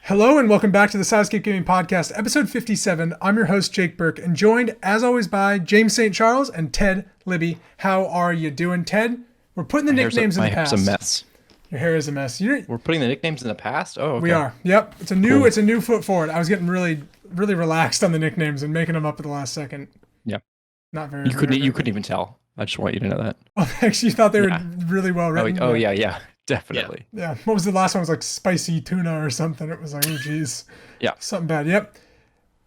Hello and welcome back to the Sidescape Gaming Podcast, episode 57. I'm your host, Jake Burke, and joined, as always, by James St. Charles and Ted Libby. How are you doing, Ted? We're putting the nicknames in the past. My hair's a mess. Your hair is a mess. We're putting the nicknames in the past? Oh, okay. We are. Yep. It's a new foot forward. I was getting really relaxed on the nicknames and making them up at the last second. Yep. Not very. You couldn't even tell. I just want you to know that. Oh, thanks. You thought they were really well written. Oh, yeah. Definitely. Yeah. What was the last one? It was like spicy tuna or something. It was like, oh, geez. Yeah. Something bad. Yep.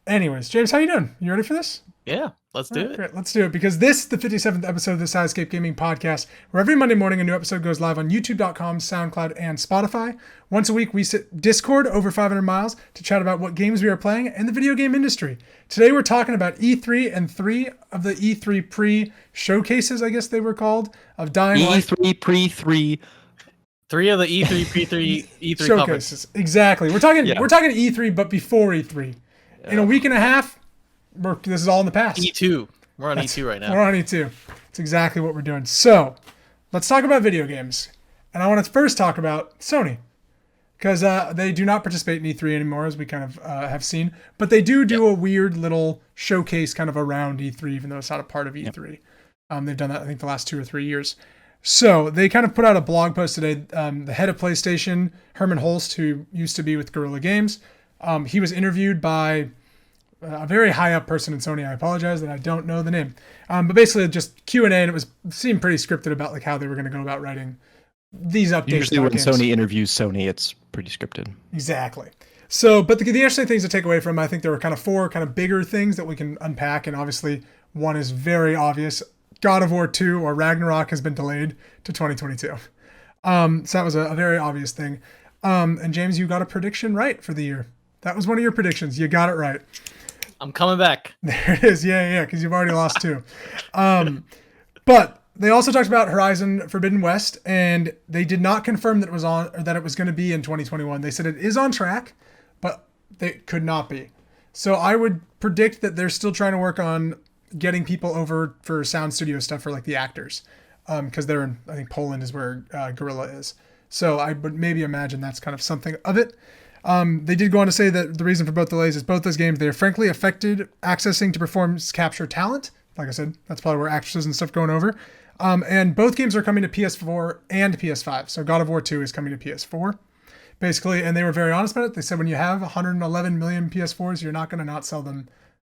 Anyways, James, how you doing? You ready for this? Yeah, let's do it. Great. Let's do it because this is the 57th episode of the Sidescape Gaming Podcast, where every Monday morning a new episode goes live on YouTube.com, SoundCloud, and Spotify. Once a week, we sit Discord over 500 miles to chat about what games we are playing and the video game industry. Today, we're talking about E3 and 3 of the E3 pre-showcases, I guess they were called, of Dying Light. E3 pre-3. 3 of the E3 P3 E3 showcases. Exactly. We're talking E3, but before E3. Yeah. In a week and a half, this is all in the past. E2. We're on E2 right now. We're on E2. It's exactly what we're doing. So, let's talk about video games. And I want to first talk about Sony. Because they do not participate in E3 anymore, as we kind of have seen. But they do a weird little showcase kind of around E3, even though it's not a part of E3. They've done that, I think, the last 2 or 3 years. So they kind of put out a blog post today. The head of PlayStation, Herman Holst, who used to be with Guerrilla Games, he was interviewed by a very high up person in Sony. I apologize that I don't know the name, but basically just Q&A, and it seemed pretty scripted about like how they were going to go about writing these updates. Usually when Sony interviews Sony, it's pretty scripted. Exactly. So, but the interesting things to take away from, I think there were kind of 4 kind of bigger things that we can unpack, and obviously one is very obvious. God of War 2 or Ragnarok has been delayed to 2022. So that was a very obvious thing. And James, you got a prediction right for the year. That was one of your predictions. You got it right. I'm coming back. There it is. Yeah, because you've already lost 2. But they also talked about Horizon Forbidden West, and they did not confirm that it was on or that it was going to be in 2021. They said it is on track, but it could not be. So I would predict that they're still trying to work on getting people over for sound studio stuff for like the actors, because they're in, I think Poland is where Guerrilla is. So I would maybe imagine that's kind of something of it. They did go on to say that the reason for both delays is both those games, they are frankly affected accessing to performance capture talent. Like I said, that's probably where actresses and stuff going over. And both games are coming to PS4 and PS5. So God of War 2 is coming to PS4, basically. And they were very honest about it. They said when you have 111 million PS4s, you're not going to not sell them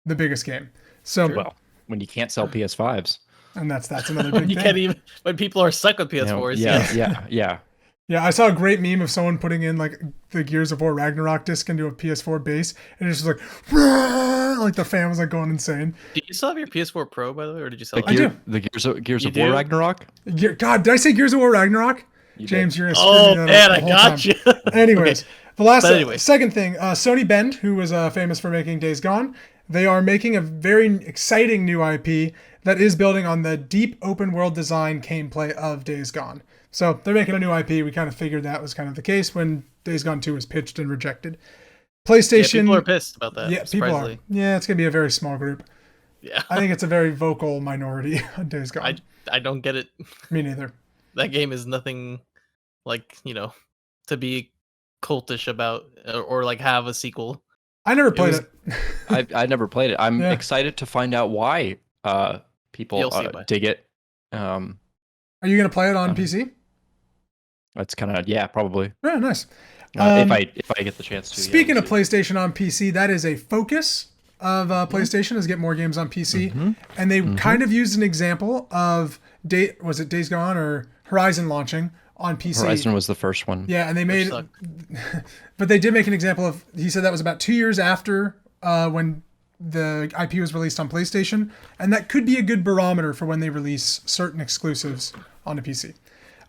the biggest game. So well, when you can't sell PS5s. And that's another big thing. Can't even, when people are stuck with PS4s. Yeah. Yeah, I saw a great meme of someone putting in like the Gears of War Ragnarok disc into a PS4 base, and it's just like, Rah! Like the fan was like going insane. Do you still have your PS4 Pro, by the way, or did you sell it? I do. The Gears of War Ragnarok? God, did I say Gears of War Ragnarok? James, you're oh man, I got you. Anyways, the second thing, Sony Bend, who was famous for making Days Gone, they are making a very exciting new IP that is building on the deep open world design gameplay of Days Gone. So they're making a new IP. We kind of figured that was kind of the case when Days Gone 2 was pitched and rejected. PlayStation. Yeah, people are pissed about that. Yeah, people are. Yeah, it's going to be a very small group. Yeah. I think it's a very vocal minority on Days Gone. I don't get it. Me neither. That game is nothing like, to be cultish about or like have a sequel. I never played it. I never played it. I'm excited to find out why people dig it. Are you going to play it on PC? That's kind of probably. Yeah, nice. If I get the chance to. Speaking of PlayStation on PC, that is a focus of PlayStation is get more games on PC, and they kind of used an example of was it Days Gone or Horizon launching on PC. Horizon was the first one. Yeah, and they made, but they did make an example of. He said that was about 2 years after when the IP was released on PlayStation, and that could be a good barometer for when they release certain exclusives on a PC.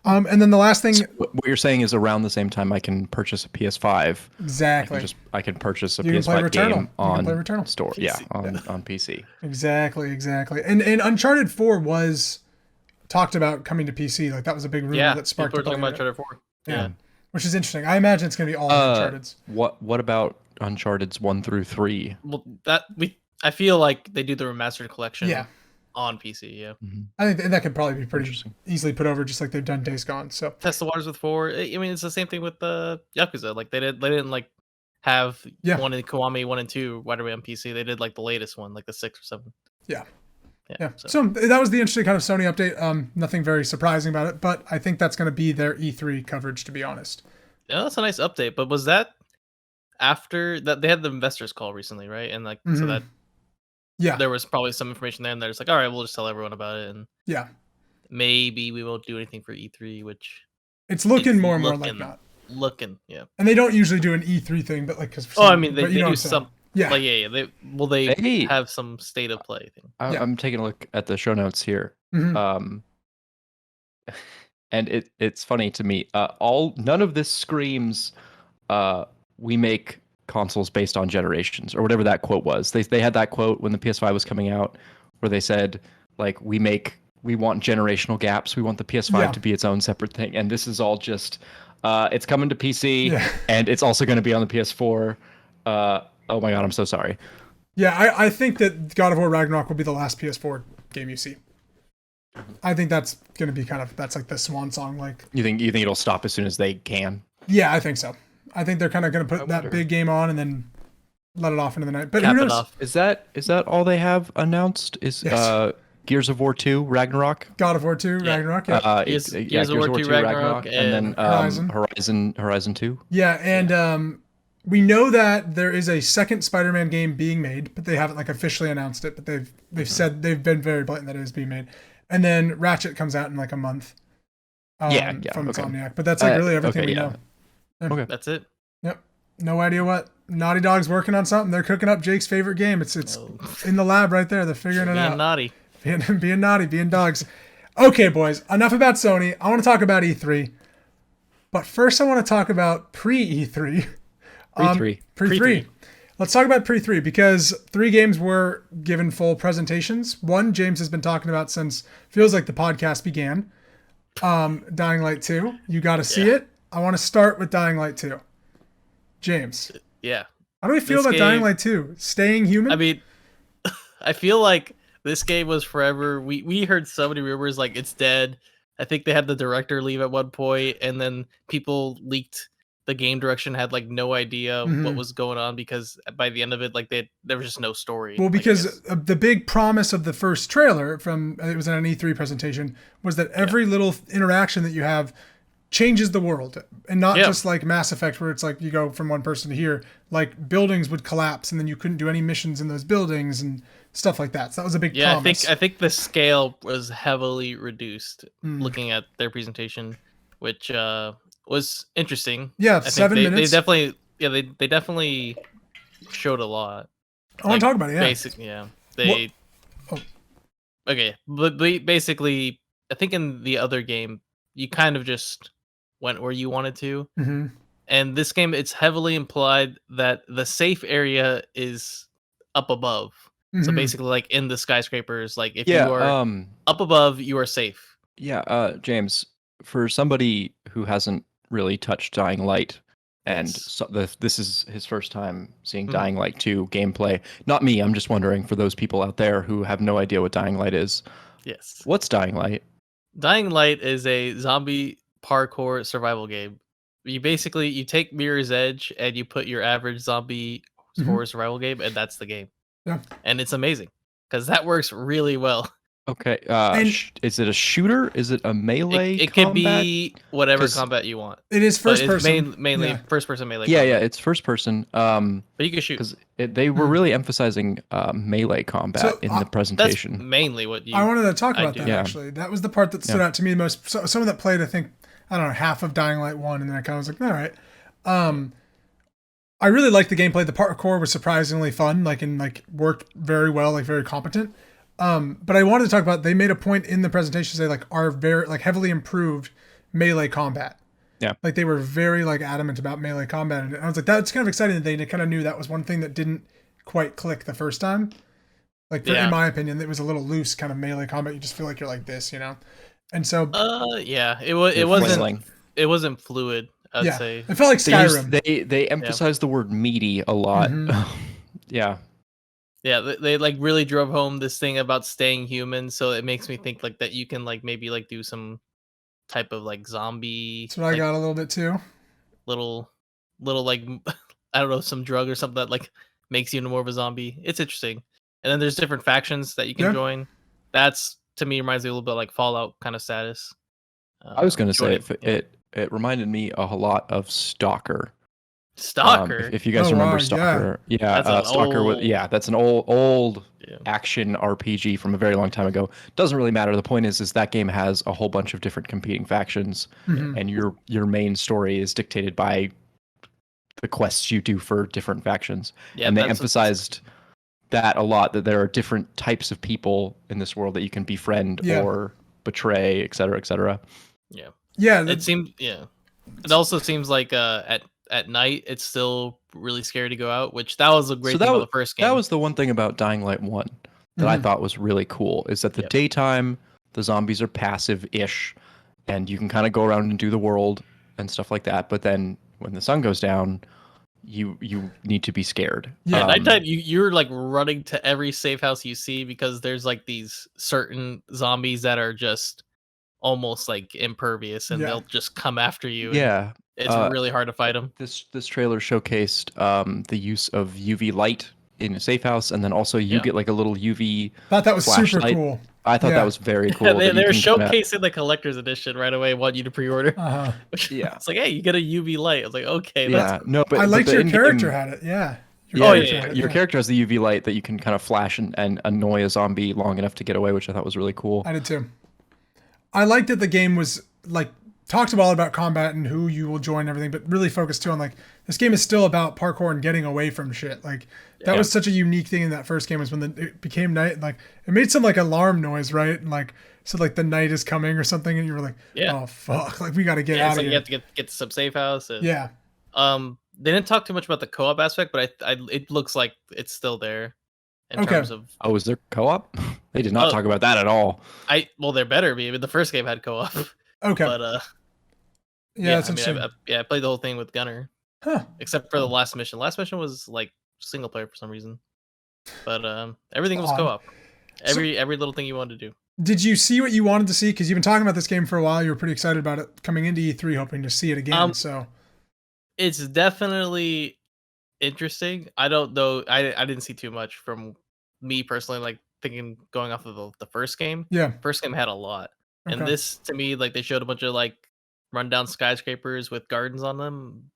And then the last thing, so what you're saying is around the same time I can purchase a PS5. Exactly. I can purchase a PS5 game on store. PC. Yeah, on PC. Exactly. And Uncharted 4 was talked about coming to PC. Like that was a big rumor that sparked. People are talking about Uncharted 4. Yeah. Which is interesting. I imagine it's going to be all Uncharted's. What about Uncharted's 1 through 3? Well, I feel like they do the remastered collection. Yeah. On PC, yeah. I think that could probably be pretty easily put over, just like they've done Days Gone. So test the waters with 4. I mean, it's the same thing with the Yakuza. Like they didn't like have Yeah. one in Kiwami 1 and 2 right away on PC. They did like the latest one, like the 6 or 7. Yeah. So that was the interesting kind of Sony update. Nothing very surprising about it, but I think that's going to be their E3 coverage, to be honest. Yeah, that's a nice update. But was that after that? They had the investors call recently, right? And like so that there was probably some information there, and they're just like, all right, we'll just tell everyone about it, and maybe we won't do anything for E3, which it's looking more and more like that. Yeah. And they don't usually do an E3 thing, but like because I mean they do some. Yeah. Like, they have some state of play thing. I'm taking a look at the show notes here. And it's funny to me. None of this screams we make consoles based on generations or whatever that quote was. They had that quote when the PS5 was coming out where they said like we want generational gaps. We want the PS5 to be its own separate thing. And this is all just it's coming to PC and it's also going to be on the PS4. Oh my god, I'm so sorry. Yeah, I think that God of War Ragnarok will be the last PS4 game you see. I think that's going to be that's like the swan song. Like you think it'll stop as soon as they can? Yeah, I think so. I think they're kind of going to put that big game on and then let it off into the night. But who knows? Is that all they have announced? Is Gears of War 2 Ragnarok? God of War 2 Ragnarok. Yeah. Gears of War 2 Ragnarok, and then Horizon 2. Yeah, and we know that there is a second Spider-Man game being made, but they haven't like officially announced it. But they've said they've been very blatant that it is being made. And then Ratchet comes out in like a month. From Insomniac. But that's like really everything we know. Yeah. Okay, that's it. Yep. No idea what Naughty Dog's working on something. They're cooking up Jake's favorite game. It's in the lab right there. They're figuring it out. Being naughty. Being naughty, being dogs. Okay, boys. Enough about Sony. I want to talk about E3. But first, I want to talk about pre-E3. Pre-3. Let's talk about Pre-3 because 3 games were given full presentations. One, James has been talking about since feels like the podcast began. Dying Light 2. You got to see it. I want to start with Dying Light 2. James. Yeah. How do we feel about Dying Light 2? Staying human? I mean, I feel like this game was forever. We heard so many rumors like it's dead. I think they had the director leave at one point, and then people leaked the game direction had like no idea what was going on because by the end of it, like there was just no story. Well, because the big promise of the first trailer it was in an E3 presentation was that every little interaction that you have changes the world, and not just like Mass Effect where it's like you go from one person to here. Like buildings would collapse and then you couldn't do any missions in those buildings and stuff like that. So that was a big promise. I think the scale was heavily reduced looking at their presentation, which was interesting. Yeah, 7 minutes. They definitely showed a lot. I want to talk about it. Okay, but basically, I think in the other game, you kind of just went where you wanted to, and this game, it's heavily implied that the safe area is up above. So basically, like in the skyscrapers, like if you are up above, you are safe. Yeah, James, for somebody who hasn't really touched Dying Light, and this is his first time seeing Dying Light 2 gameplay. Not me, I'm just wondering for those people out there who have no idea what Dying Light is. Yes. What's Dying Light? Dying Light is a zombie parkour survival game. You take Mirror's Edge and you put your average zombie horror survival game, and that's the game. Yeah. And it's amazing because that works really well. Okay. Is it a shooter? Is it a melee? It can be whatever combat you want. It is first person. Mainly first person melee. Yeah, it's first person. But you can shoot. Because they were really emphasizing melee combat in the presentation. That's mainly what I wanted to talk about that actually. That was the part that stood out to me the most. So, someone that played, I think, I don't know, half of Dying Light 1, and then I kind of was like, all right. I really liked the gameplay. The parkour was surprisingly fun, worked very well, very competent. But I wanted to talk about, they made a point in the presentation to say our very heavily improved melee combat. Yeah. They were very adamant about melee combat. And I was like, that's kind of exciting that they kind of knew that was one thing that didn't quite click the first time. In my opinion, it was a little loose kind of melee combat. You just feel like you're like this, And so it wasn't fluid, I'd say. It felt like Skyrim. They emphasized the word meaty a lot. Yeah. Yeah, they really drove home this thing about staying human, so it makes me think that you can maybe do some type of zombie. That's what I got a little bit too. Little I don't know, some drug or something that like makes you into more of a zombie. It's interesting. And then there's different factions that you can join. That's to me reminds me a little bit like Fallout kind of status. I was going to say yeah. it reminded me a lot of Stalker. Stalker. If you guys remember wow, Stalker, yeah, That's an Stalker. old- That's an old Yeah. action RPG from a very long time ago. Doesn't really matter. The point is that game has a whole bunch of different competing factions, and your main story is dictated by the quests you do for different factions. Yeah, And they emphasized that a lot, that there are different types of people in this world that you can befriend or betray, et cetera, et cetera. Yeah. Yeah. It seems It also seems like at night it's still really scary to go out, which that was a great thing about the first game. That was the one thing about Dying Light 1 that I thought was really cool, is that the daytime, the zombies are passive-ish, and you can kind of go around and do the world and stuff like that. But then when the sun goes down, you need to be scared. Yeah, nighttime you're like running to every safe house you see because there's like these certain zombies that are just almost like impervious and they'll just come after you. Yeah. It's really hard to fight them. This trailer showcased the use of UV light in a safe house, and then also you get like a little UV thought that was flashlight. super cool. I thought that was very cool. They're showcasing the collector's edition right away. Want you to pre-order? It's like, hey, you get a UV light. I was like, okay, yeah, no, but I liked your character had it. Yeah. Your character has the UV light that you can kind of flash and annoy a zombie long enough to get away, which I thought was really cool. I did too. I liked that the game was like talked a lot about combat and who you will join and everything, but really focused too on like this game is still about parkour and getting away from shit. Like that was such a unique thing in that first game, was when it became night. Like it made some like alarm noise, right? And like so like the night is coming or something, and you were like, oh fuck, like we got to get out of here. You have to get to some safe house. And, yeah. They didn't talk too much about the co-op aspect, but it looks like it's still there. In terms of is there co-op? They did not talk about that at all. Well, there better be. I mean, the first game had co-op. Okay. But that's interesting. I played the whole thing with Gunner. Huh. Except for the last mission. Last mission was like single player for some reason. But everything was co-op. Every little thing you wanted to do. Did you see what you wanted to see? Because you've been talking about this game for a while. You were pretty excited about it coming into E3, hoping to see it again. So it's definitely interesting. I don't know. I didn't see too much from me personally. Like thinking going off of the first game. Yeah. First game had a lot, and this to me like they showed a bunch of like rundown skyscrapers with gardens on them.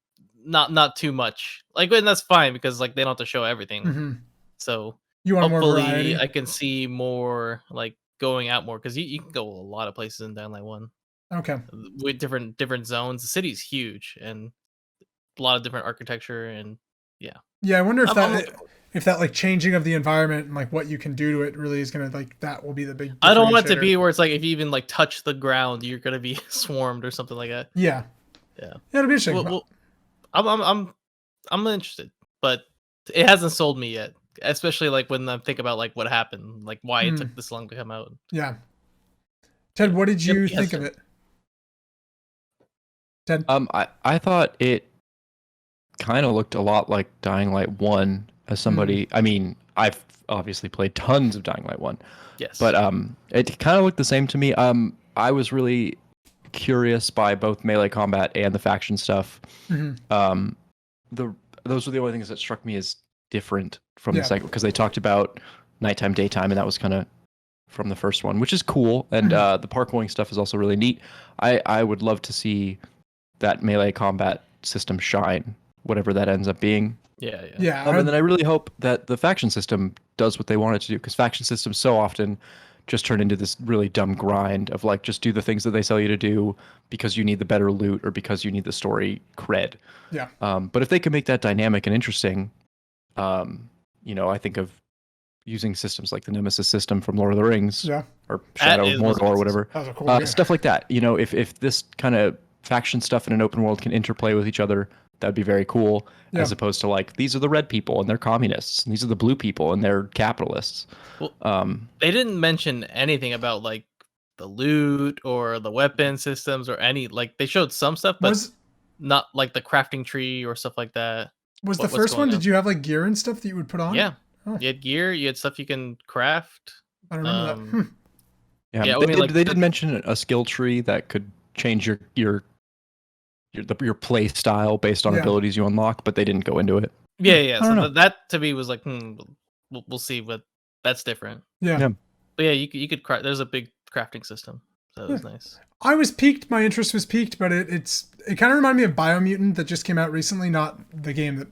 Not too much. Like, and that's fine because like they don't have to show everything. So you want hopefully more variety? I can see more like going out more because you can go a lot of places in Dying Light 1. Okay. With different zones. The city's huge and a lot of different architecture and yeah. I wonder if that like changing of the environment and like what you can do to it really is gonna like that will be the big. I don't want it to be where it's like if you even like touch the ground, you're gonna be swarmed or something like that. Yeah, it'll be interesting. Well, I'm interested, but it hasn't sold me yet. Especially like when I think about like what happened, like why it took this long to come out. Yeah. Ted, what did you think of it? Ted, I thought it kind of looked a lot like Dying Light 1 as somebody. I mean, I've obviously played tons of Dying Light 1. Yes. But it kind of looked the same to me. I was really curious by both melee combat and the faction stuff. Those were the only things that struck me as different from the second, because they talked about nighttime, daytime, and that was kind of from the first one, which is cool. And the parkouring stuff is also really neat. I would love to see that melee combat system shine, whatever that ends up being. Yeah. And then I really hope that the faction system does what they want it to do, because faction systems so often just turn into this really dumb grind of like, just do the things that they sell you to do because you need the better loot or because you need the story cred. Yeah. But if they can make that dynamic and interesting, I think of using systems like the Nemesis system from Lord of the Rings, or Shadow of Mordor or whatever, cool stuff like that. If this kind of faction stuff in an open world can interplay with each other, that'd be very cool. As opposed to like, these are the red people and they're communists, and these are the blue people and they're capitalists. Well, they didn't mention anything about like the loot or the weapon systems or any, like they showed some stuff, but not like the crafting tree or stuff like that. Was the first one, did you have like gear and stuff that you would put on? Yeah. You had gear, you had stuff you can craft. I don't remember that. They did mention a skill tree that could change your your play style based on Yeah. abilities you unlock, but they didn't go into it. Yeah. I don't know. So that to me was like, we'll see, but that's different. Yeah. But yeah, you could craft. There's a big crafting system, so it was nice. I was piqued. My interest was piqued, but it kind of reminded me of Biomutant that just came out recently. Not the game that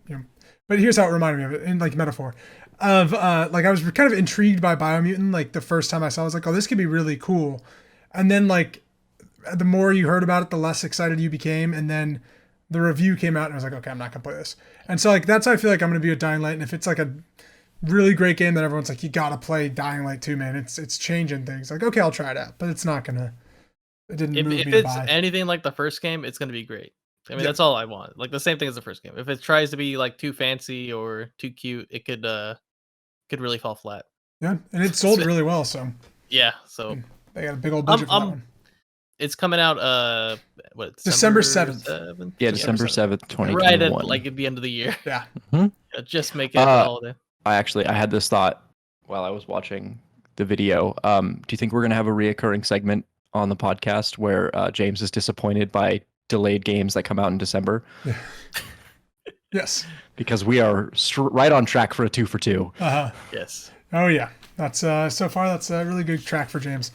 but here's how it reminded me of it in like metaphor of like I was kind of intrigued by Biomutant. Like the first time I saw it, I was like, oh, this could be really cool. And then like the more you heard about it, the less excited you became. And then the review came out and I was like, okay, I'm not gonna play this. And so like that's how I feel like I'm gonna be with Dying Light. And if it's like a really great game that everyone's like, you gotta play Dying Light 2, man. It's changing things. Like, okay, I'll try it out, but it's not gonna. It didn't move me If to it's buy. anything like the first game, it's gonna be great. I mean, that's all I want. Like the same thing as the first game. If it tries to be like too fancy or too cute, it could really fall flat. Yeah, and it sold really well, so Yeah, so they got a big old budget for that one. it's coming out what, December 7th. Yeah, December 7th, 2021. Right at like at the end of the year. Yeah. Just make it a holiday. I had this thought while I was watching the video. Do you think we're gonna have a reoccurring segment on the podcast where James is disappointed by delayed games that come out in December? Yes. Because we are right on track for a 2 for 2. Yes. Oh yeah, that's so far that's a really good track for James.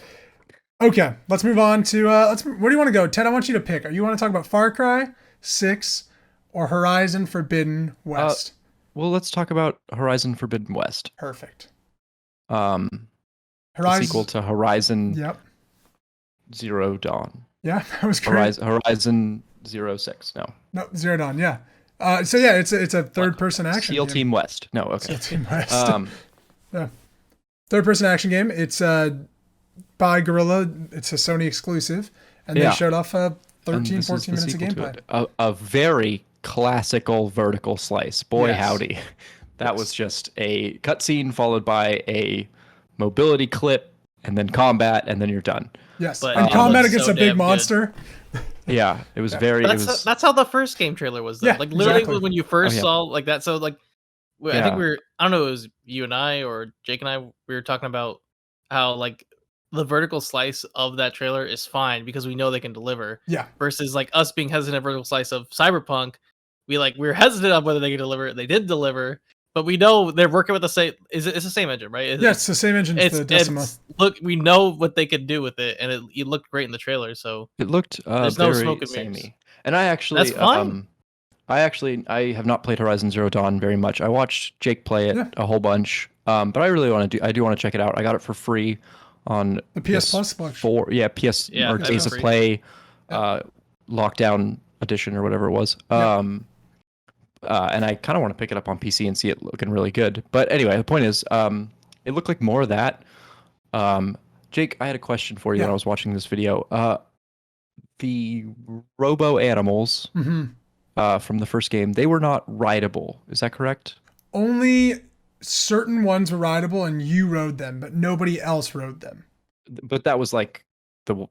Okay, let's move on to where do you want to go, Ted? I want you to pick. You want to talk about Far Cry 6 or Horizon Forbidden West? Well, let's talk about Horizon Forbidden West. Perfect. Horizon, Horizon sequel to Horizon. Yep. Zero Dawn. Yeah, that was great. Horizon 06. No, Zero Dawn. Yeah. So yeah, it's a third-person action. SEAL Team West. No, okay. SEAL Team West. Yeah. Third-person action game. It's by Guerrilla. It's a Sony exclusive, and they showed off 13, 14 minutes of gameplay. A very classical vertical slice. Boy, Yes. howdy. That was just a cutscene followed by a mobility clip, and then combat, and then you're done. Yes, But and it combat was against so a big damn monster. Yeah, it was very. That's how the first game trailer was. Though. Yeah, Like literally exactly. when you first saw like that. So like, I think I don't know, it was you and I or Jake and I. We were talking about how like the vertical slice of that trailer is fine because we know they can deliver. Yeah. Versus like us being hesitant at vertical slice of Cyberpunk, we were hesitant on whether they could deliver. They did deliver. But we know they're working with the same. It's the same engine, right? Yeah, it's the same engine as the Decima. Look, we know what they could do with it, and it looked great in the trailer. So it looked there's very no smoke and mirrors. samey. And I actually, That's fine. I have not played Horizon Zero Dawn very much. I watched Jake play it a whole bunch, but I really want to I do want to check it out. I got it for free on The PS Plus collection. or Days of Play, Lockdown Edition or whatever it was. And I kind of want to pick it up on PC and see it looking really good. But anyway, the point is, it looked like more of that. Jake, I had a question for you when I was watching this video. The robo animals from the first game, they were not rideable. Is that correct? Only certain ones were rideable, and you rode them, but nobody else rode them. But that was like the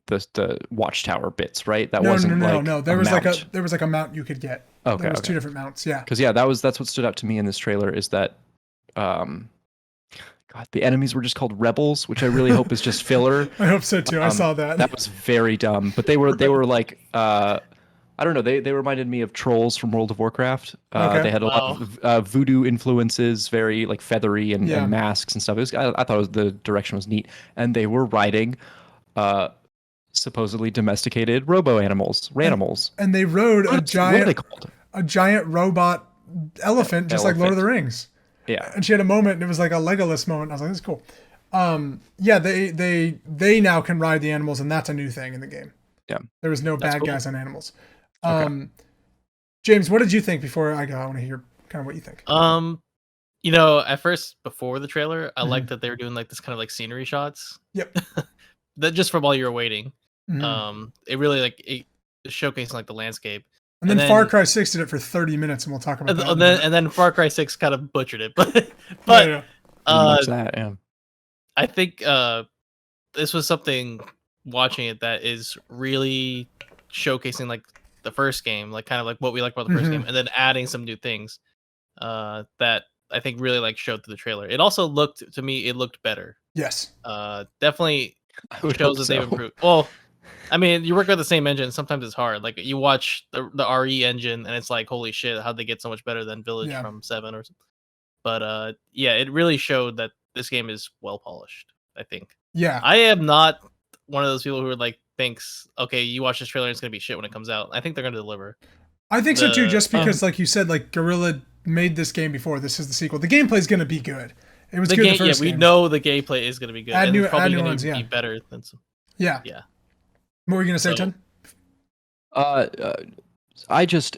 watchtower bits, right? That No. There was like a mount you could get. Okay, there was two different mounts. Yeah. Because that's what stood out to me in this trailer is that, God, the enemies were just called rebels, which I really hope is just filler. I hope so too. I saw that. That was very dumb. But they were like I don't know. They reminded me of trolls from World of Warcraft. They had a lot of voodoo influences, very like feathery and masks and stuff. I thought the direction was neat, and they were riding supposedly domesticated robo animals, ranimals. And they rode what are they called? A giant robot elephant, just like Lord of the Rings. Yeah. And she had a moment, and it was like a Legolas moment. I was like, this is cool. They now can ride the animals, and that's a new thing in the game. Yeah. There was no bad guys on animals. James, what did you think before I go? I want to hear kind of what you think. At first, before the trailer, I liked that they were doing like this kind of like scenery shots. Yep. That just from while you were waiting. It really it showcasing like the landscape. And then Far Cry 6 did it for 30 minutes, and we'll talk about that. And then Far Cry 6 kind of butchered it, but I think this was something watching it that is really showcasing like the first game, like kind of like what we like about the first game, and then adding some new things that I think really like showed through the trailer. It also looked better. Yes. Definitely shows that they've improved. Well, I mean, you work with the same engine. Sometimes it's hard. Like you watch the RE engine, and it's like, holy shit, how'd they get so much better than Village Yeah. from 7 or something? But yeah, it really showed that this game is well polished. I think. Yeah. I am not one of those people who are like thinks, okay, you watch this trailer, and it's gonna be shit when it comes out. I think they're gonna deliver. I think so too, just because, like you said, like Guerrilla made this game before. This is the sequel. The gameplay is going to be good. It was good the first game. We know the gameplay is going to be good. Add new, it's probably add new going ones, to be better than some. Yeah. Yeah. What were you going to say, Chen? I just,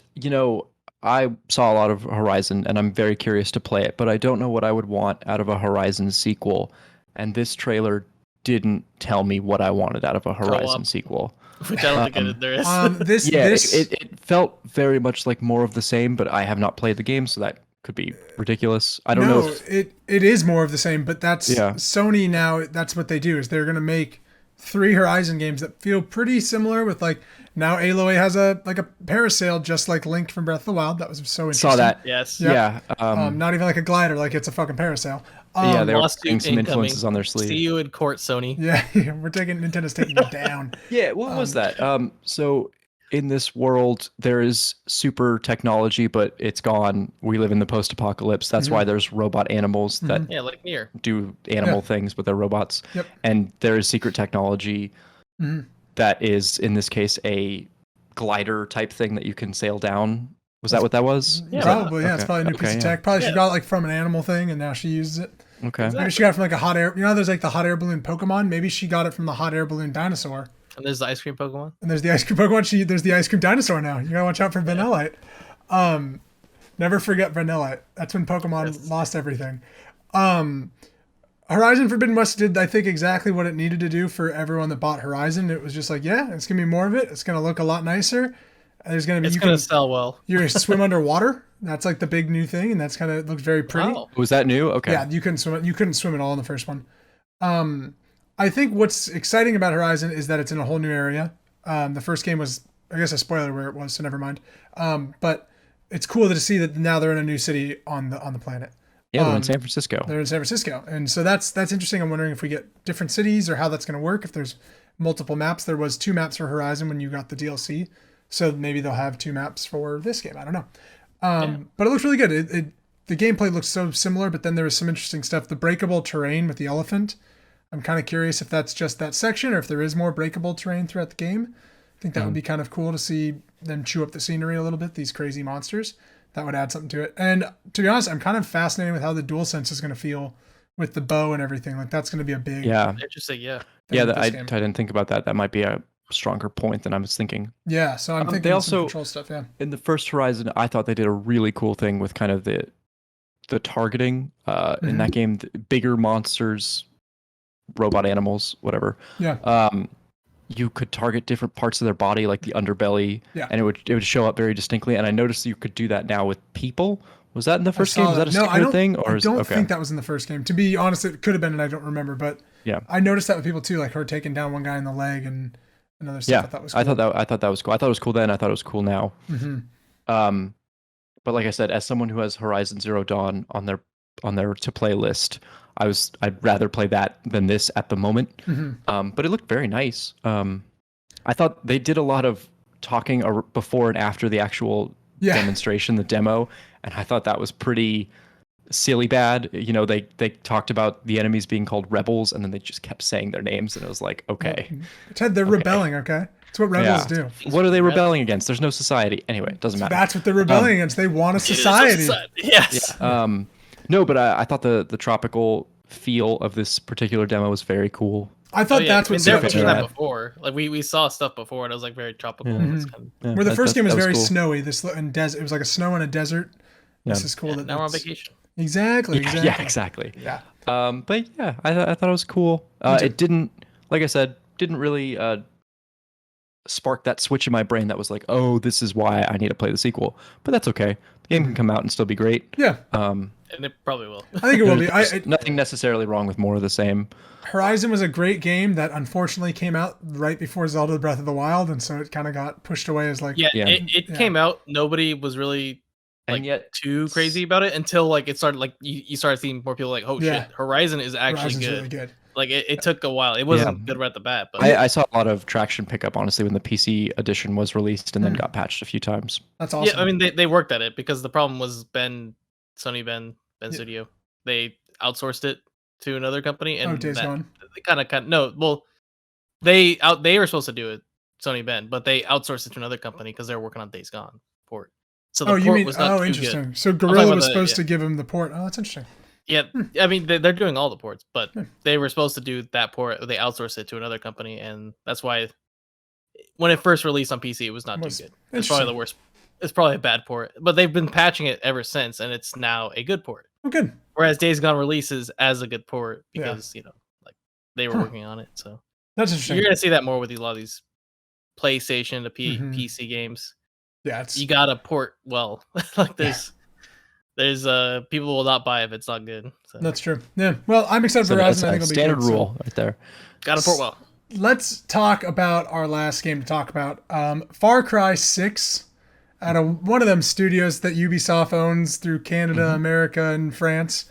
I saw a lot of Horizon, and I'm very curious to play it, but I don't know what I would want out of a Horizon sequel. And this trailer didn't tell me what I wanted out of a Horizon sequel. Which I don't think there is. It felt very much like more of the same, but I have not played the game, so that could be ridiculous. I don't know. It is more of the same, but that's Sony now. That's what they do, is they're going to make 3 Horizon games that feel pretty similar. With like now Aloy has a parasail, just like Link from Breath of the Wild. That was so interesting. Saw that. Yes. Yeah. Not even like a glider, like it's a fucking parasail. They were putting some influences on their sleeve. See you in court, Sony. Yeah, Nintendo's taking it down. Yeah, what was that? So in this world, there is super technology, but it's gone. We live in the post-apocalypse. That's why there's robot animals that like Nier. do animal things, but they're robots. Yep. And there is secret technology that is, in this case, a glider type thing that you can sail down. Was that what that was? Yeah, probably. Yeah, it's probably a new piece of tech. Probably she got it like from an animal thing, and now she uses it. Okay. Maybe she got it from like a hot air. There's like the hot air balloon Pokemon. Maybe she got it from the hot air balloon dinosaur. And there's the ice cream Pokemon. And there's the ice cream Pokemon. There's the ice cream dinosaur now. You gotta watch out for Vanillite. Never forget Vanillite. That's when Pokemon lost everything. Horizon Forbidden West did, I think, exactly what it needed to do for everyone that bought Horizon. It was just like, it's gonna be more of it. It's gonna look a lot nicer. It's gonna sell well. You're gonna swim underwater. That's like the big new thing, and that's it looks very pretty. Wow. Was that new? Okay. Yeah, you couldn't swim. You couldn't swim at all in the first one. I think what's exciting about Horizon is that it's in a whole new area. The first game was, I guess, a spoiler where it was, so never mind. But it's cool to see that now they're in a new city on the planet. Yeah, they're in San Francisco. They're in San Francisco, and so that's interesting. I'm wondering if we get different cities or how that's going to work. If there's multiple maps, there was 2 maps for Horizon when you got the DLC, so maybe they'll have 2 maps for this game. I don't know. But it looks really good. The gameplay looks so similar, but then there was some interesting stuff. The breakable terrain with the elephant. I'm kind of curious if that's just that section or if there is more breakable terrain throughout the game. I think that would be kind of cool to see them chew up the scenery a little bit, these crazy monsters. That would add something to it. And to be honest, I'm kind of fascinated with how the DualSense is going to feel with the bow and everything. Like that's going to be a big interesting. I didn't think about that. That might be a stronger point than I was thinking. Yeah, so I'm thinking they also, some control stuff. Yeah, in the first Horizon, I thought they did a really cool thing with kind of the targeting in that game. The bigger monsters, robot animals, whatever. Yeah. You could target different parts of their body, like the underbelly, and it would show up very distinctly. And I noticed you could do that now with people. Was that in the first game? Was that a standard thing? Or I don't think that was in the first game. To be honest, it could have been, and I don't remember. But I noticed that with people too, like her taking down one guy in the leg and another stuff. Yeah, I thought was cool. I thought that was cool. I thought it was cool then. I thought it was cool now. But like I said, as someone who has Horizon Zero Dawn on their to play list, I'd rather play that than this at the moment. But it looked very nice. I thought they did a lot of talking before and after the actual demonstration, the demo, and I thought that was pretty silly bad. They talked about the enemies being called rebels, and then they just kept saying their names, and it was like, okay. Ted, they're rebelling, okay? That's what rebels do. What are they rebelling against? There's no society. Anyway, it doesn't matter. That's what they're rebelling against. They want a society. Yes. Yeah. No, but I thought the tropical feel of this particular demo was very cool. I thought that's what they've done that before. Like we saw stuff before, and it was like very tropical. Where the first game was very snowy. This and desert. It was like a snow in a desert. This is cool. Now we're on vacation. Exactly. Yeah, exactly. Yeah. But yeah, I thought it was cool. It didn't, like I said, didn't really spark that switch in my brain that was like, oh, this is why I need to play the sequel. But that's okay. The game can come out and still be great. Yeah. And it probably will. I think it will be. Nothing necessarily wrong with more of the same. Horizon was a great game that unfortunately came out right before Zelda Breath of the Wild, and so it kind of got pushed away as like... It came out. Nobody was really too crazy about it until like it started, like you started seeing more people like, oh shit, Horizon is actually good. Really good. Like it took a while. It wasn't good right at the bat, but I saw a lot of traction pickup, honestly, when the PC edition was released and then got patched a few times. That's awesome. Yeah, I mean they worked at it because the problem was Sony Ben Studio. They outsourced it to another company, and Days Gone. Kind of no. Well, they were supposed to do it, Sony Ben, but they outsourced it to another company because they were working on Days Gone port. So the port was not too interesting. good. So Guerrilla was supposed to give him the port. Oh, that's interesting. Yeah, I mean they're doing all the ports, but they were supposed to do that port. They outsourced it to another company, and that's why when it first released on PC, it was not too good. It's probably the worst. It's probably a bad port, but they've been patching it ever since, and it's now a good port. Oh, good. Whereas Days Gone releases as a good port because like they were working on it. So that's interesting. You're gonna see that more with a lot of these PlayStation to PC games. Yeah, you gotta port well. Like there's people will not buy if it's not good. So. That's true. Yeah. Well, I'm excited for Horizon. I think it'll be standard good, rule right there. Gotta port well. Let's talk about our last game to talk about. Far Cry 6 out of one of them studios that Ubisoft owns through Canada, America, and France.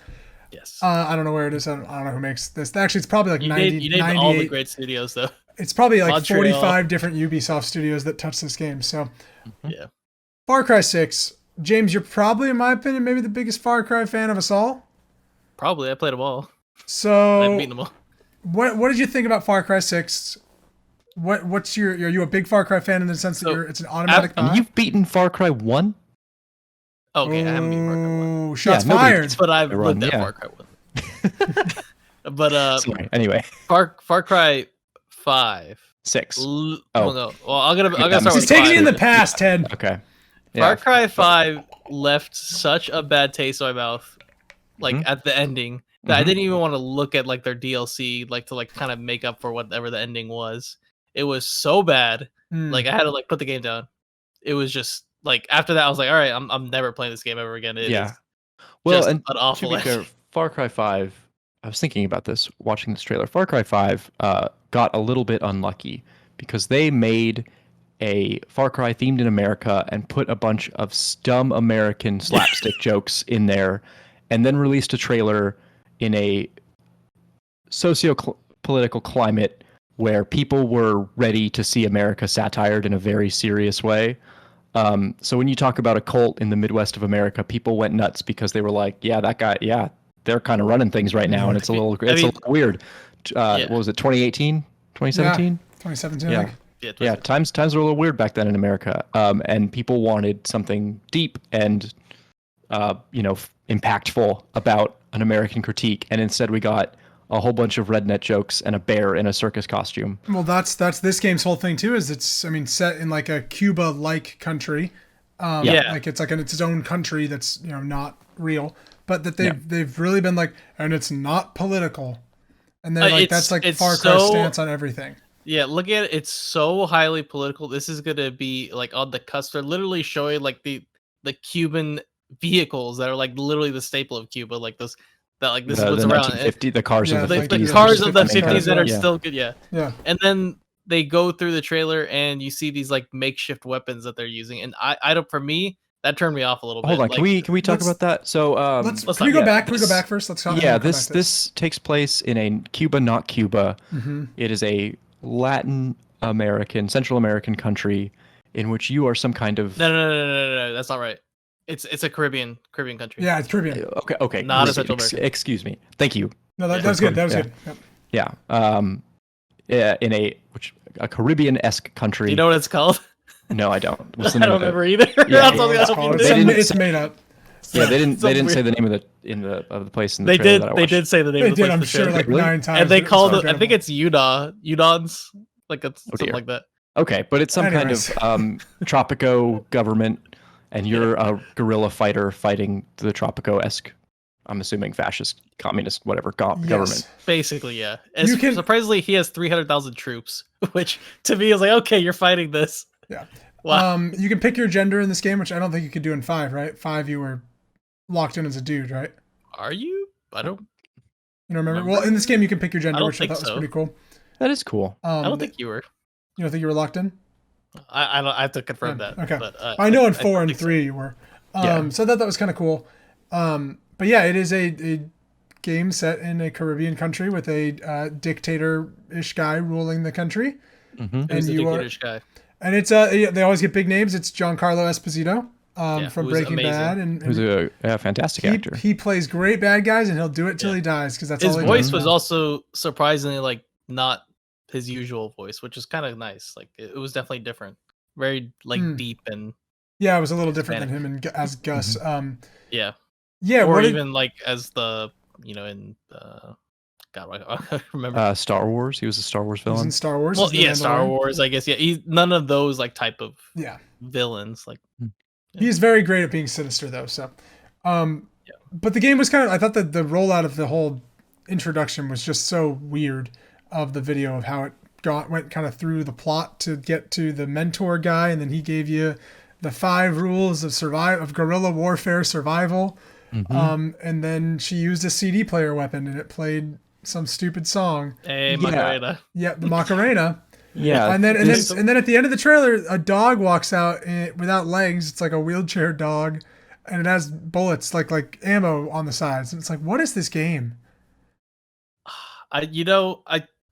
Yes. I don't know where it is. I don't know who makes this. Actually, it's probably like you 90. You named all the great studios, though. It's probably like Montreal. 45 different Ubisoft studios that touch this game. So, yeah. Far Cry 6. James, you're probably, in my opinion, maybe the biggest Far Cry fan of us all. Probably. I played them all. So, I've beaten them all. What did you think about Far Cry 6? What's are you a big Far Cry fan in the sense that it's an automatic buy? You've beaten Far Cry 1? Okay, I haven't beaten Far Cry 1. Shots fired. But I've looked at Far Cry 1. But sorry. Anyway. Far Cry 5. 6. No. Well, I'm gonna start with He's taking 5. it in the past, Ted. Okay. Far Cry 5 left such a bad taste in my mouth, like at the ending, that I didn't even want to look at like their DLC, like to like kind of make up for whatever the ending was. It was so bad, like I had to like put the game down. It was just like after that, I was like, all right, I'm never playing this game ever again. It is well, and an awful. To be fair, Far Cry 5. I was thinking about this watching this trailer. Far Cry 5 got a little bit unlucky because they made a Far Cry themed in America and put a bunch of dumb American slapstick jokes in there, and then released a trailer in a socio-political climate where people were ready to see America satired in a very serious way. So when you talk about a cult in the Midwest of America, people went nuts because they were like, yeah, that guy, they're kind of running things right now, and it's a little weird. What was it, 2018? 2017? 2017, I think. Yeah, times are a little weird back then in America, and people wanted something deep and impactful about an American critique, and instead we got a whole bunch of redneck jokes and a bear in a circus costume. Well, that's this game's whole thing too. Is it's set in like a Cuba-like country, like it's its own country that's not real, but that they've really been like, and it's not political, and they're like that's like Far Cry's stance on everything. Yeah, look at it. It's so highly political. This is gonna be like on the cusp. They're literally showing like the Cuban vehicles that are like literally the staple of Cuba, like this is what's around. The cars of the 50s. The cars of the 50s that are still good. Yeah. And then they go through the trailer and you see these like makeshift weapons that they're using, and I don't. For me, that turned me off a little bit. Hold on, can we talk about that? So can we go back? Can we go back first? Let's talk. Yeah, this takes place in a Cuba, not Cuba. It is a Latin American, Central American country in which you are some kind of no, that's not right. It's a Caribbean country. Yeah, it's Caribbean. Okay. Not a Central American. Excuse me. Thank you. No, that was good. That was good. Yep. Yeah. In a Caribbean-esque country. Do you know what it's called? No, I don't. I don't remember either. Yeah, it's made up. Yeah, they didn't say the name of the place in the trailer that I watched. They did say the name of the place. I'm sure, like 9 times. And they called it. I think it's Udons, like it's something like that. Okay, but it's some kind of Tropico government, and you're a guerrilla fighter fighting the Tropico-esque, I'm assuming fascist, communist, whatever government. Basically, yeah. Surprisingly, he has 300,000 troops, which to me is like, okay, you're fighting this. Yeah. Wow. You can pick your gender in this game, which I don't think you could do in 5, right? 5, you were locked in as a dude, right? Are you? I don't. You don't remember? Well, in this game, you can pick your gender, which I thought was pretty cool. That is cool. I don't think you were. You don't think you were locked in? I have to confirm that. Okay. But, I know in 4 and 3 you were. So I thought that was kind of cool. But yeah, it is a game set in a Caribbean country with a dictator-ish guy ruling the country. Who's the dictator-ish guy? And it's they always get big names. It's Giancarlo Esposito from Breaking Bad, and who's a fantastic actor. He plays great bad guys, and he'll do it till he dies because that's his all he voice does. was also surprisingly like not his usual voice, which is kind of nice. Like it was definitely different, very like deep and it was a little different than him and as Gus. Yeah, or even like as the in God, I remember Star Wars. He was a Star Wars villain. He's in Star Wars. Well, yeah, Star Wars. I guess none of those like type of villains. Like he's very great at being sinister though. So, but the game was I thought that the rollout of the whole introduction was just so weird of the video of how it went kind of through the plot to get to the mentor guy, and then he gave you the 5 rules of guerrilla warfare survival. And then she used a CD player weapon, and it played some stupid song. Hey, Macarena. Yeah, the Macarena. Yeah. And then at the end of the trailer, a dog walks out without legs. It's like a wheelchair dog, and it has bullets like ammo on the sides. And it's like, what is this game?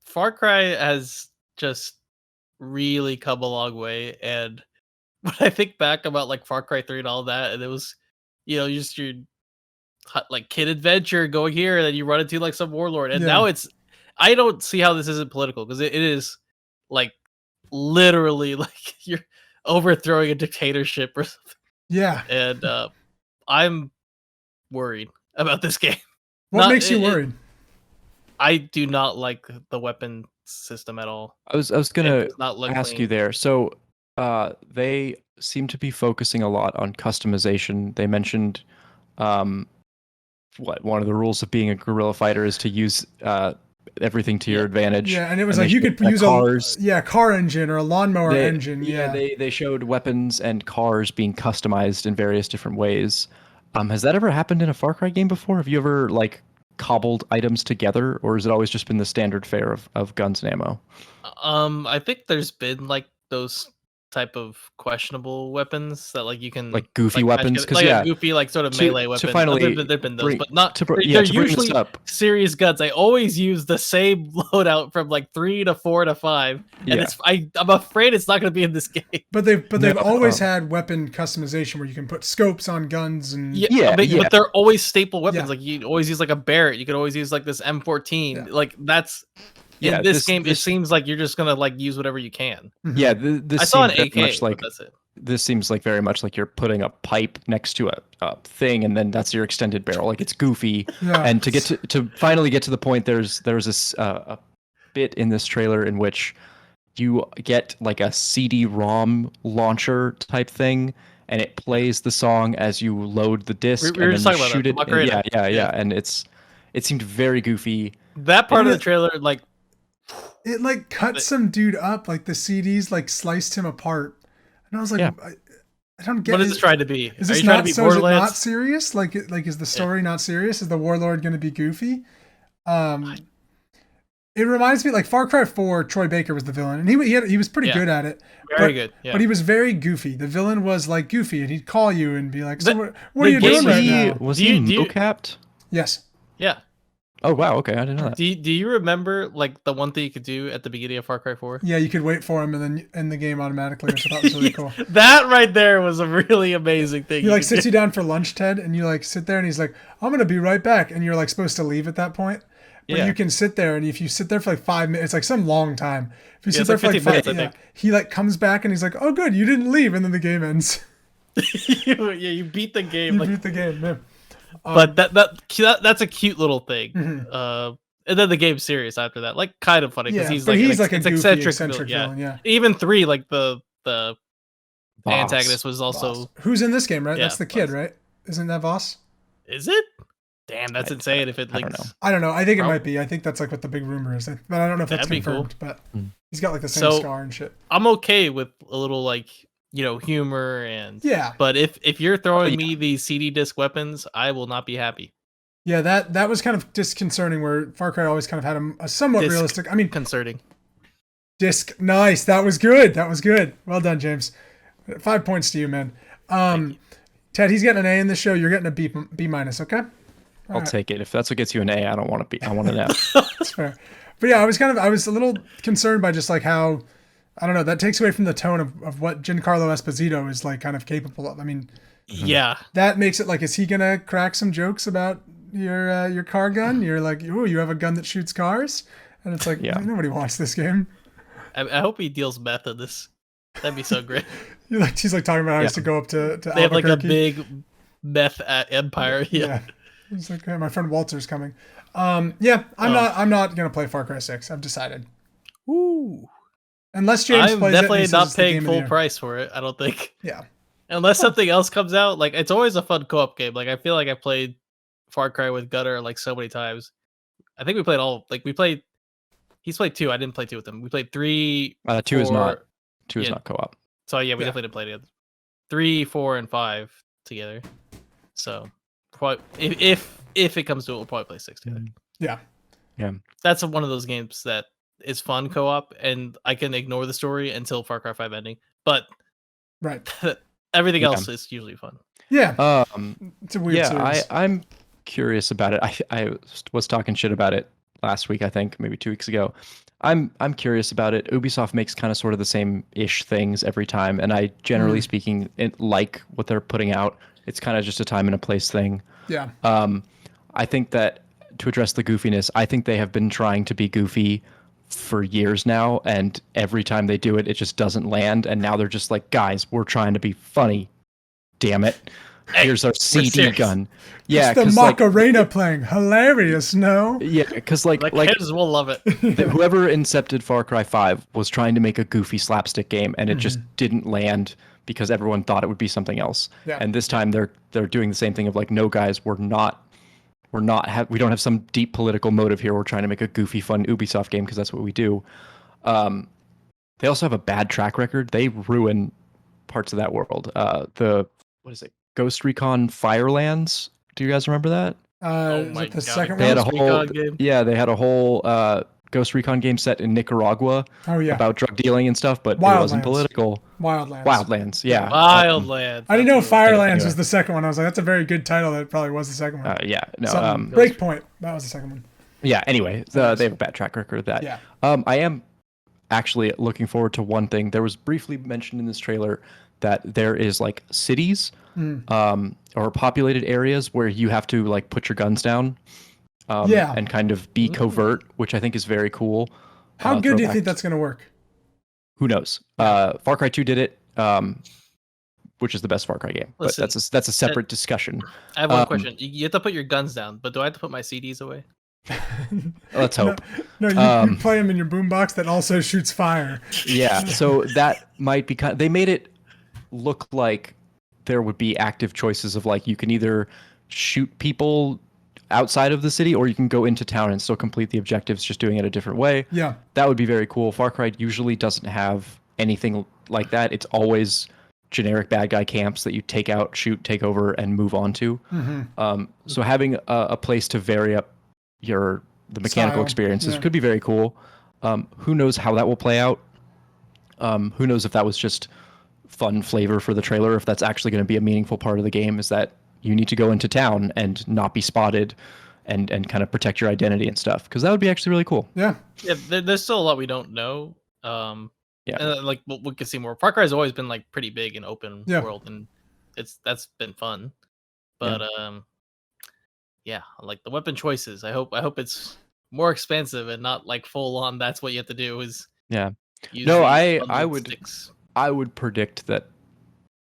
Far Cry has just really come a long way, and when I think back about like Far Cry 3 and all that, and it was just your like kid adventure going here, and then you run into like some warlord, and now I don't see how this isn't political, because it is like literally like you're overthrowing a dictatorship or something. Yeah. And I'm worried about this game. What makes you worried? I do not like the weapon system at all. I was gonna ask you there. So they seem to be focusing a lot on customization. They mentioned one of the rules of being a guerrilla fighter is to use everything to your advantage. Yeah, and it was like you could use a car engine or a lawnmower engine. Yeah, they showed weapons and cars being customized in various different ways. Has that ever happened in a Far Cry game before? Have you ever like cobbled items together, or has it always just been the standard fare of guns and ammo? I think there's been like those type of questionable weapons that like you can like goofy weapons, because a goofy like sort of melee weapon. There've been those, but not they're usually serious guns. I always use the same loadout from like 3 to 4 to 5, and I'm afraid it's not going to be in this game. But they've always had weapon customization where you can put scopes on guns and but they're always staple weapons. Like you always use like a Barrett. You could always use like this M14. Like that's. In this game, it seems like you're just gonna like use whatever you can. Yeah, I saw an AK. Like, that's it. This seems like very much like you're putting a pipe next to a thing, and then that's your extended barrel. Like it's goofy. Yeah. And to finally get to the point, there's this a bit in this trailer in which you get like a CD-ROM launcher type thing, and it plays the song as you load the disc, and then you shoot it. And it seemed very goofy. That part of the trailer, like. It like cut some dude up, like the CDs like sliced him apart, and I was like, I don't get. What is this trying to be? Is this not so? Is it not serious? Like is the story not serious? Is the warlord going to be goofy? It reminds me like Far Cry 4. Troy Baker was the villain, and he was pretty good at it. Very good. Yeah. But he was very goofy. The villain was like goofy, and he'd call you and be like, "So what are you doing right now?" Was he mocapped? Yes. Yeah. Oh wow, okay, I didn't know that. Do you remember like the one thing you could do at the beginning of Far Cry 4? Yeah, you could wait for him and then end the game automatically, which I thought was really cool. That right there was a really amazing thing. He like sits you down for lunch, Ted, and you like sit there and he's like, "I'm gonna be right back," and you're like supposed to leave at that point. But you can sit there, and if you sit there for like 5 minutes, it's like some long time. If you sit there for like 5 minutes, he like comes back and he's like, "Oh good, you didn't leave," and then the game ends. you beat the game. You beat the game, man. But that's a cute little thing. Mm-hmm. And then the game's serious after that, like kind of funny because he's like an eccentric villain. Yeah. Even 3, like the antagonist was also who's in this game, right? That's the kid, right? Isn't that Voss? Is it? Damn, that's insane. If it links, I don't know. I think it might be. I think that's like what the big rumor is. But I don't know if that's confirmed. Cool. But he's got like the same scar and shit. I'm okay with a little like humor and But if you're throwing me these CD disc weapons, I will not be happy. Yeah, that was kind of disconcerting. Where Far Cry always kind of had a somewhat realistic. I mean, concerning. Disc, nice. That was good. Well done, James. 5 points to you, man. Ted, he's getting an A in this show. You're getting a B minus. Okay. I'll take it. If that's what gets you an A, I don't want to be. I want an F. That's fair. But yeah, I was a little concerned by just like how, I don't know, that takes away from the tone of what Giancarlo Esposito is like kind of capable of. I mean, yeah, that makes it like, is he gonna crack some jokes about your car gun? You're like, ooh, you have a gun that shoots cars, and it's like, nobody wants this game. I hope he deals meth in this. That'd be so great. She's like talking about how he has to go up to they have like a big meth empire. Yeah. He's like, hey, my friend Walter's coming. I'm not gonna play Far Cry 6. I've decided. Ooh. Unless James plays it. I'm definitely not paying full price for it. I don't think. Yeah. Unless something else comes out, like it's always a fun co-op game. Like I feel like I played Far Cry with Gutter like so many times. I think we played all. Like we played. He's played 2. I didn't play 2 with him. We played 3. 2 is not. 2 is not co-op. So yeah, we definitely didn't play together. 3, 4, and 5 together. So probably if it comes to it, we'll probably play 6 together. Yeah. Yeah. That's one of those games that is fun co-op, and I can ignore the story until Far Cry 5 ending. But everything else is usually fun. Yeah. It's a weird series. I'm curious about it. I was talking shit about it last week, I think, maybe 2 weeks ago. I'm curious about it. Ubisoft makes kind of sort of the same-ish things every time, and I, generally speaking, like what they're putting out. It's kind of just a time and a place thing. Yeah. I think that to address the goofiness, I think they have been trying to be goofy for years now, and every time they do it, it just doesn't land, and now they're just like, guys, we're trying to be funny. Damn it. Here's our CD gun. Yeah, it's the Macarena playing. Hilarious, no? Yeah, because like kids will love it. Whoever incepted Far Cry 5 was trying to make a goofy slapstick game, and it just didn't land because everyone thought it would be something else. Yeah. And this time they're doing the same thing of like, no, guys, we don't have some deep political motive here. We're trying to make a goofy, fun Ubisoft game because that's what we do. They also have a bad track record. They ruin parts of that world. What is it? Ghost Recon Firelands. Do you guys remember that? The second they one? They had a whole Ghost Recon game set in Nicaragua about drug dealing and stuff, but it wasn't political. Wildlands, yeah. Wildlands. I didn't know Firelands was the second one. I was like, that's a very good title. That probably was the second one. Breakpoint. That was the second one. Yeah, anyway, they have a bad track record of that. Yeah. I am actually looking forward to one thing. There was briefly mentioned in this trailer that there is like cities or populated areas where you have to like put your guns down and kind of be covert, which I think is very cool. How good do you think that's going to work? Who knows? Far Cry 2 did it, which is the best Far Cry game. Listen, but that's a separate discussion. I have one question. You have to put your guns down, but do I have to put my CDs away? Let's hope. No, you play them in your boombox that also shoots fire. Yeah, so that might be they made it look like there would be active choices of like you can either shoot people outside of the city or you can go into town and still complete the objectives just doing it a different way. Yeah. That would be very cool. Far Cry usually doesn't have anything like that. It's always generic bad guy camps that you take out, shoot, take over, and move on to. So having a place to vary up the mechanical experiences could be very cool. Who knows how that will play out? Who knows if that was just fun flavor for the trailer, if that's actually going to be a meaningful part of the game, is that you need to go into town and not be spotted and kind of protect your identity and stuff, because that would be actually really cool. Yeah, there's still a lot we don't know. Like we can see more. Far Cry has always been like pretty big and open world, and that's been fun. But like the weapon choices, I hope it's more expansive and not like full on. That's what you have to do is I would predict that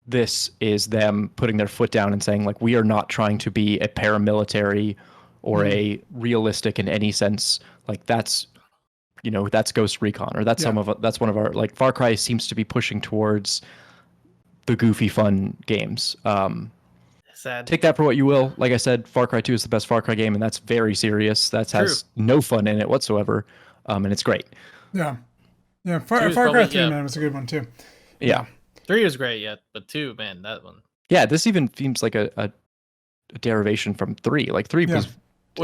this is them putting their foot down and saying like, we are not trying to be a paramilitary or a realistic in any sense. Like that's Ghost Recon, or that's that's one of our, like, Far Cry seems to be pushing towards the goofy fun games. Sad. Take that for what you will. Like I said, Far Cry 2 is the best Far Cry game, and that's very serious. That has no fun in it whatsoever, and it's great. Yeah. Yeah, Far Cry 3, man, was a good one, too. Yeah. 3 is great, but 2, man, that one. Yeah, this even seems like a derivation from 3. Like 3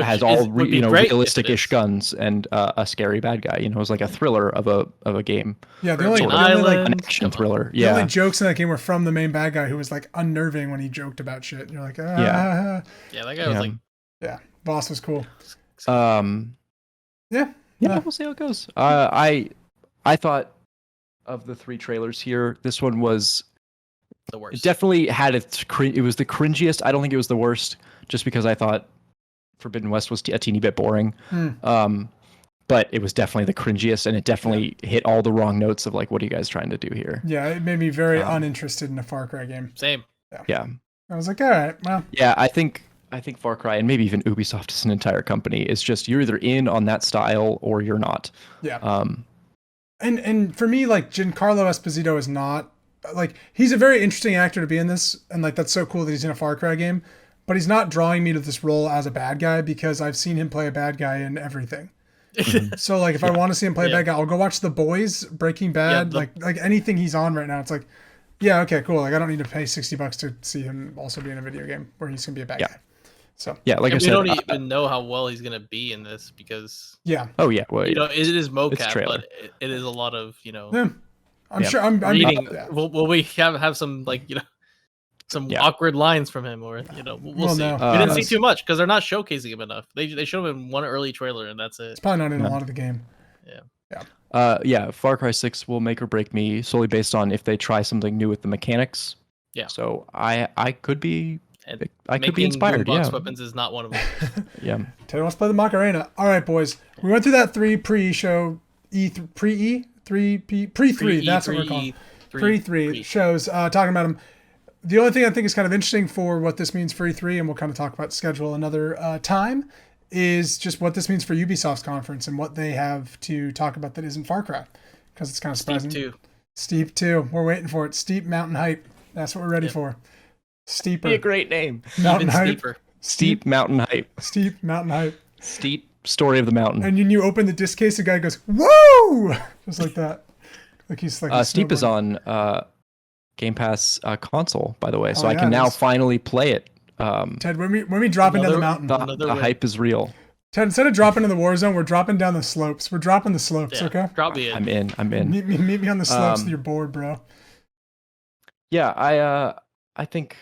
has all realistic-ish guns and a scary bad guy. It was like a thriller of a game. Yeah, the only like an action thriller. The only jokes in that game were from the main bad guy, who was like unnerving when he joked about shit. And you're like, Yeah, that guy was like Yeah, boss was cool. Yeah, Yeah. we'll see how it goes. I thought of the 3 trailers here, this one was The worst. it definitely had it was the cringiest. I don't think it was the worst, just because I thought Forbidden West was a teeny bit boring. But it was definitely the cringiest, and it definitely hit all the wrong notes of like, what are you guys trying to do here? Yeah, it made me very uninterested in a Far Cry game. Same. Yeah. I was like, all right, well. Yeah, I think Far Cry, and maybe even Ubisoft as an entire company, is just you're either in on that style or you're not. Yeah. And for me, like, Giancarlo Esposito is not, like, he's a very interesting actor to be in this, and like that's so cool that he's in a Far Cry game, but he's not drawing me to this role as a bad guy because I've seen him play a bad guy in everything. So like if I want to see him play a bad guy, I'll go watch The Boys, Breaking Bad, like anything he's on right now. It's like, yeah, okay, cool. Like I don't need to pay $60 to see him also be in a video game where he's gonna be a bad guy. So yeah, like I said, we don't even know how well he's gonna be in this because oh yeah, well, you know it is mocap, trailer. but it is a lot of I'm sure I'm reading. yeah. Will we have some like some awkward lines from him, or we'll see. No. We didn't see too much because they're not showcasing him enough. They showed him in one early trailer and that's it. It's probably not in a lot of the game. Yeah. Far Cry 6 will make or break me solely based on if they try something new with the mechanics. Yeah. So I could be could be inspired. Boombox weapons is not one of them. Yeah. Teddy wants to play the Macarena. All right, boys. We went through that pre-show pre-3. That's what we're calling pre-3 shows. Talking about them. The only thing I think is kind of interesting for what this means for E3, and we'll kind of talk about schedule another time, is just what this means for Ubisoft's conference and what they have to talk about that isn't Far Cry, because it's kind of surprising. Steep 2. We're waiting for it. Steep Mountain Hype. That's what we're ready for. Steeper. Be a great name. Mountain Hype. Steeper. Steep Mountain Hype. Steep Mountain Hype. Steep Story of the Mountain. And when you open the disc case, the guy goes, "Whoa!" Just like that. Like he's like. Steep is on Game Pass console, by the way, so I yeah, can now finally play it. Ted, when we drop into the mountain, the hype is real. Ted, instead of dropping in the war zone, we're dropping down the slopes. We're dropping the slopes, okay? Drop me in. I'm in. Meet me on the slopes with your board, bro. Yeah, I think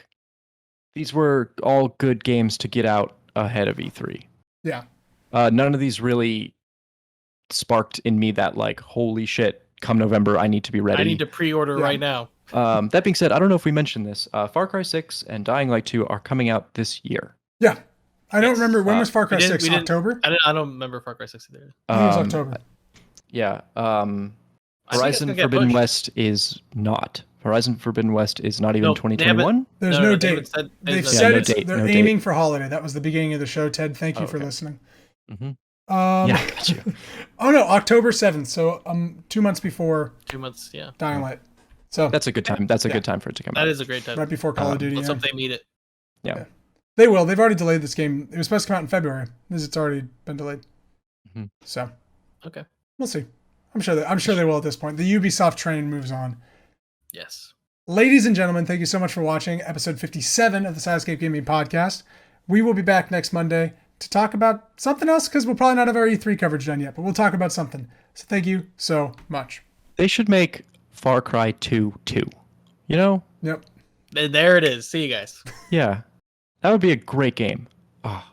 these were all good games to get out ahead of E3. Yeah. None of these really sparked in me that like, holy shit, come November, I need to be ready. I need to pre-order right now. That being said, I don't know if we mentioned this. Far Cry 6 and Dying Light 2 are coming out this year. Yeah. I don't remember. When was Far Cry 6? October? I don't remember Far Cry 6 either. I think it was October. Yeah. Horizon Forbidden West is not. Horizon Forbidden West is not even 2021. There's no date. They've said they're aiming for holiday. That was the beginning of the show, Ted. Thank you for listening. Mm-hmm. Yeah, got you. Oh no, October 7th. So 2 months before. 2 months, yeah. Dying Light. So that's a good time. That's a good time for it to come out. That is a great time. Right before Call of Duty. Let's hope they meet it. Yeah. They will. They've already delayed this game. It was supposed to come out in February. It's already been delayed. Mm-hmm. So. Okay. We'll see. I'm sure they will at this point. The Ubisoft train moves on. Yes. Ladies and gentlemen, thank you so much for watching episode 57 of the Sidescape Gaming Podcast. We will be back next Monday to talk about something else, because we'll probably not have our E3 coverage done yet, but we'll talk about something. So thank you so much. They should make Far Cry 2 2. You know? Yep. There it is. See you guys. Yeah. That would be a great game. Oh.